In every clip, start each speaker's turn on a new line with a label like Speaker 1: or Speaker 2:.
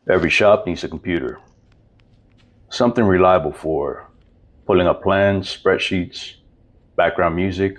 Speaker 1: Every shop needs a computer, something reliable for pulling up plans, spreadsheets, background music,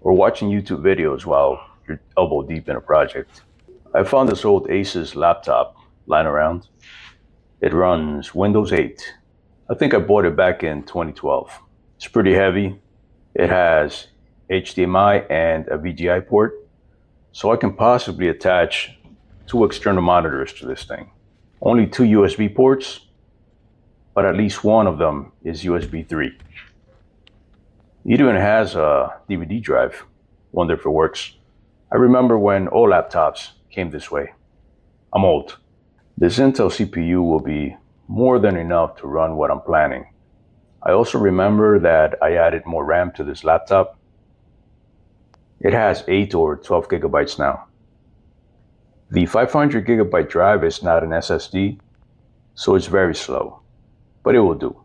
Speaker 1: or watching YouTube videos while you're elbow deep in a project. I found this old ASUS laptop lying around. It runs Windows 8. I think I bought it back in 2012. It's pretty heavy. It has HDMI and a VGA port, so I can possibly attach two external monitors to this thing. Only two USB ports, but at least one of them is USB 3. It even has a DVD drive. Wonder if it works. I remember when old laptops came this way. I'm old. This Intel CPU will be more than enough to run what I'm planning. I also remember that I added more RAM to this laptop. It has 8 or 12 gigabytes now. The 500 gigabyte drive is not an SSD, so it's very slow, but it will do.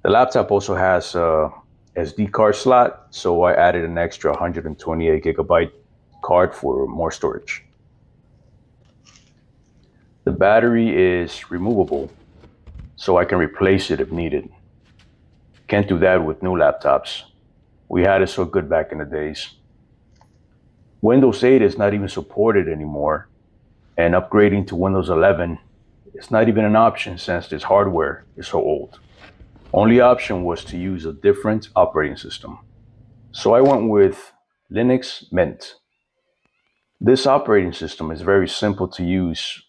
Speaker 1: The laptop also has a SD card slot, so I added an extra 128 gigabyte card for more storage. The battery is removable, so I can replace it if needed. Can't do that with new laptops. We had it so good back in the days. Windows 8 is not even supported anymore, and upgrading to Windows 11 is not even an option since this hardware is so old. Only option was to use a different operating system. So I went with Linux Mint. This operating system is very simple to use,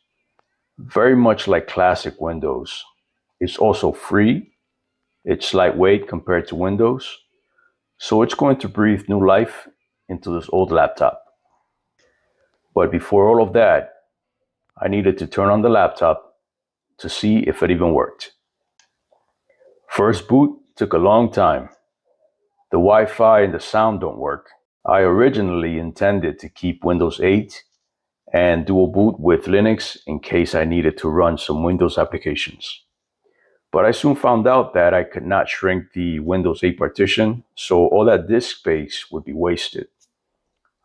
Speaker 1: very much like classic Windows. It's also free, it's lightweight compared to Windows, so it's going to breathe new life into this old laptop. But before all of that, I needed to turn on the laptop to see if it even worked. First boot took a long time. The Wi-Fi and the sound don't work. I originally intended to keep Windows 8 and dual boot with Linux in case I needed to run some Windows applications. But I soon found out that I could not shrink the Windows 8 partition, so all that disk space would be wasted.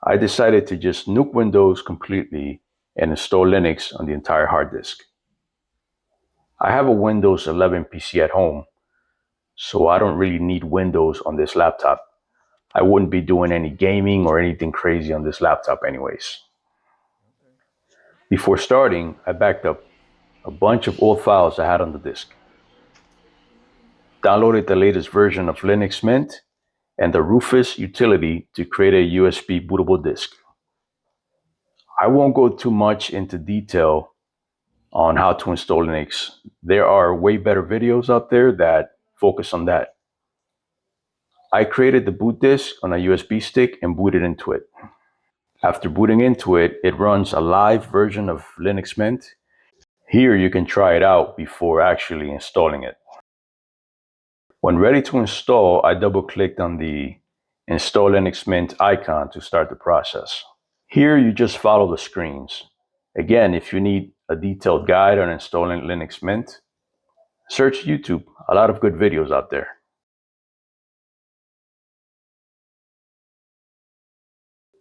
Speaker 1: I decided to just nuke Windows completely and install Linux on the entire hard disk. I have a Windows 11 PC at home, so I don't really need Windows on this laptop. I wouldn't be doing any gaming or anything crazy on this laptop anyways. Before starting, I backed up a bunch of old files I had on the disk. Downloaded the latest version of Linux Mint and the Rufus utility to create a USB bootable disk. I won't go too much into detail on how to install Linux. There are way better videos out there that focus on that. I created the boot disk on a USB stick and booted into it. After booting into it, it runs a live version of Linux Mint. Here you can try it out before actually installing it. When ready to install, I double-clicked on the Install Linux Mint icon to start the process. Here you just follow the screens. Again, if you need a detailed guide on installing Linux Mint, search YouTube. A lot of good videos out there.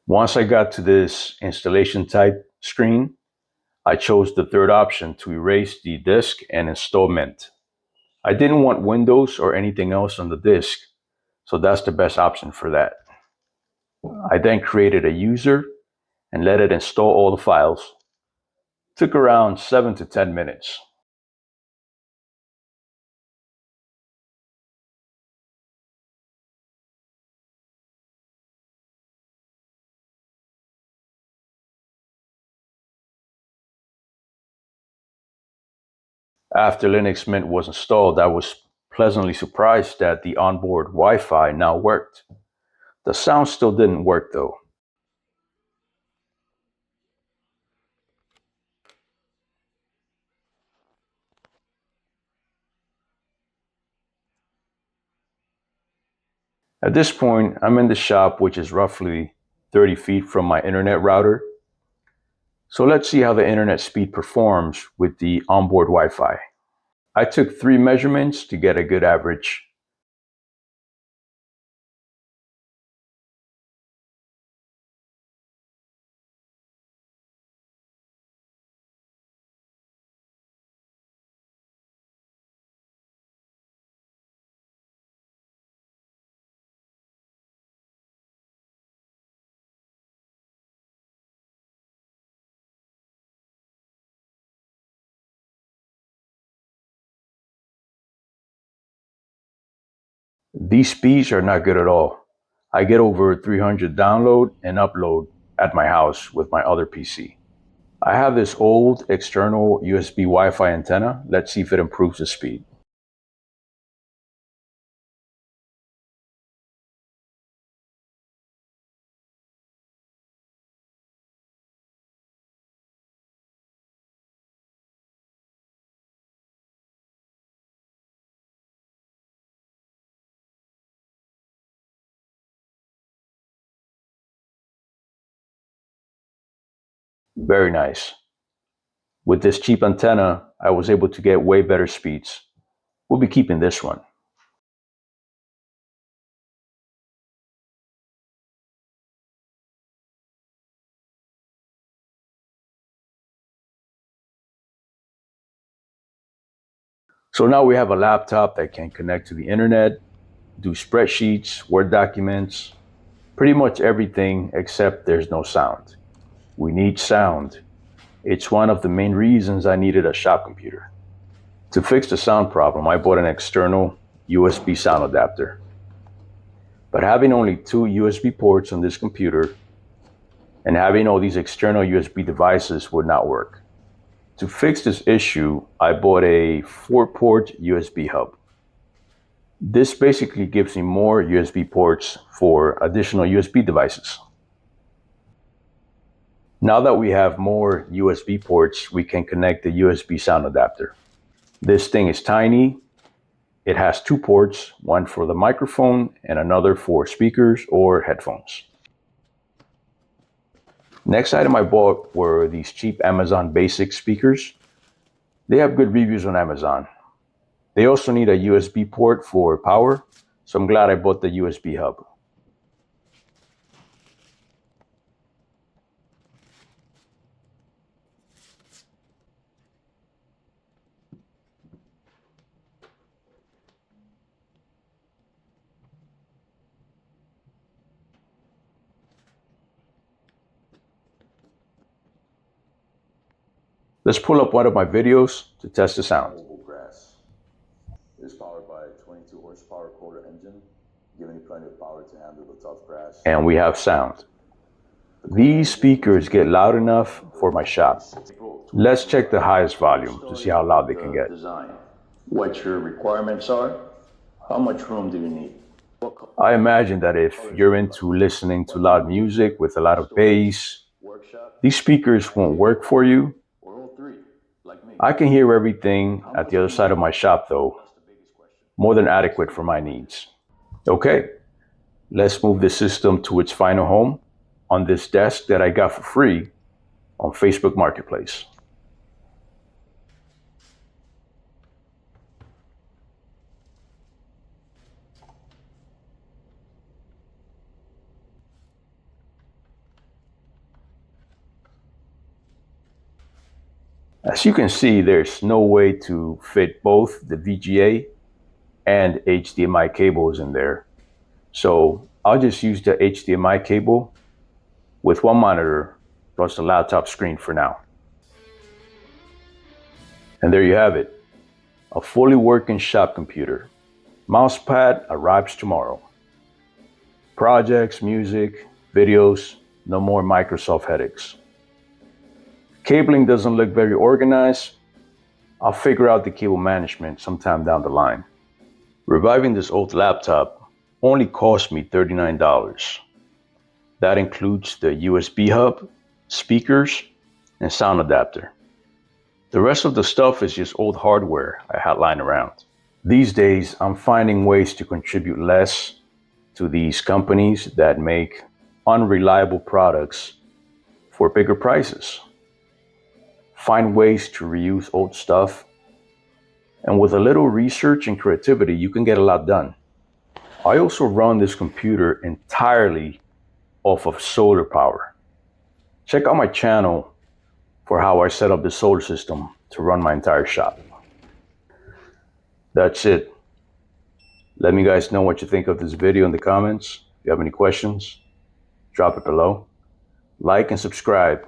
Speaker 1: Once I got to this installation type screen, I chose the third option to erase the disk and install Mint. I didn't want Windows or anything else on the disk, so that's the best option for that. I then created a user and let it install all the files. Took around 7 to 10 minutes. After Linux Mint was installed, I was pleasantly surprised that the onboard Wi-Fi now worked. The sound still didn't work though. At this point, I'm in the shop, which is roughly 30 feet from my internet router. So let's see how the internet speed performs with the onboard Wi-Fi. I took 3 measurements to get a good average. These speeds are not good at all. I get over 300 download and upload at my house with my other PC. I have this old external USB Wi-Fi antenna. Let's see if it improves the speed. Very nice. With this cheap antenna, I was able to get way better speeds. We'll be keeping this one. So now we have a laptop that can connect to the internet, do spreadsheets, Word documents, pretty much everything except there's no sound. We need sound. It's one of the main reasons I needed a shop computer. To fix the sound problem, I bought an external USB sound adapter. But having only 2 USB ports on this computer and having all these external USB devices would not work. To fix this issue, I bought a 4-port USB hub. This basically gives me more USB ports for additional USB devices. Now that we have more USB ports, we can connect the USB sound adapter. This thing is tiny. It has 2 ports, one for the microphone and another for speakers or headphones. Next item I bought were these cheap Amazon Basic speakers. They have good reviews on Amazon. They also need a USB port for power, so I'm glad I bought the USB hub. Let's pull up one of my videos to test the sound. It is powered by a 22 horsepower quarter engine, giving you plenty of power to handle the tough grass. And we have sound. These speakers get loud enough for my shop. Let's check the highest volume to see how loud they can get. What your requirements are, how much room do you need? I imagine that if you're into listening to loud music with a lot of bass, these speakers won't work for you. I can hear everything at the other side of my shop though. More than adequate for my needs. Okay, let's move the system to its final home on this desk that I got for free on Facebook Marketplace. As you can see, there's no way to fit both the VGA and HDMI cables in there. So I'll just use the HDMI cable with one monitor plus the laptop screen for now. And there you have it, a fully working shop computer. Mousepad arrives tomorrow. Projects, music, videos, no more Microsoft headaches. Cabling doesn't look very organized. I'll figure out the cable management sometime down the line. Reviving this old laptop only cost me $39. That includes the USB hub, speakers, and sound adapter. The rest of the stuff is just old hardware I had lying around. These days, I'm finding ways to contribute less to these companies that make unreliable products for bigger prices. Find ways to reuse old stuff. And with a little research and creativity, you can get a lot done. I also run this computer entirely off of solar power. Check out my channel for how I set up the solar system to run my entire shop. That's it. Let me guys know what you think of this video in the comments. If you have any questions, drop it below. Like and subscribe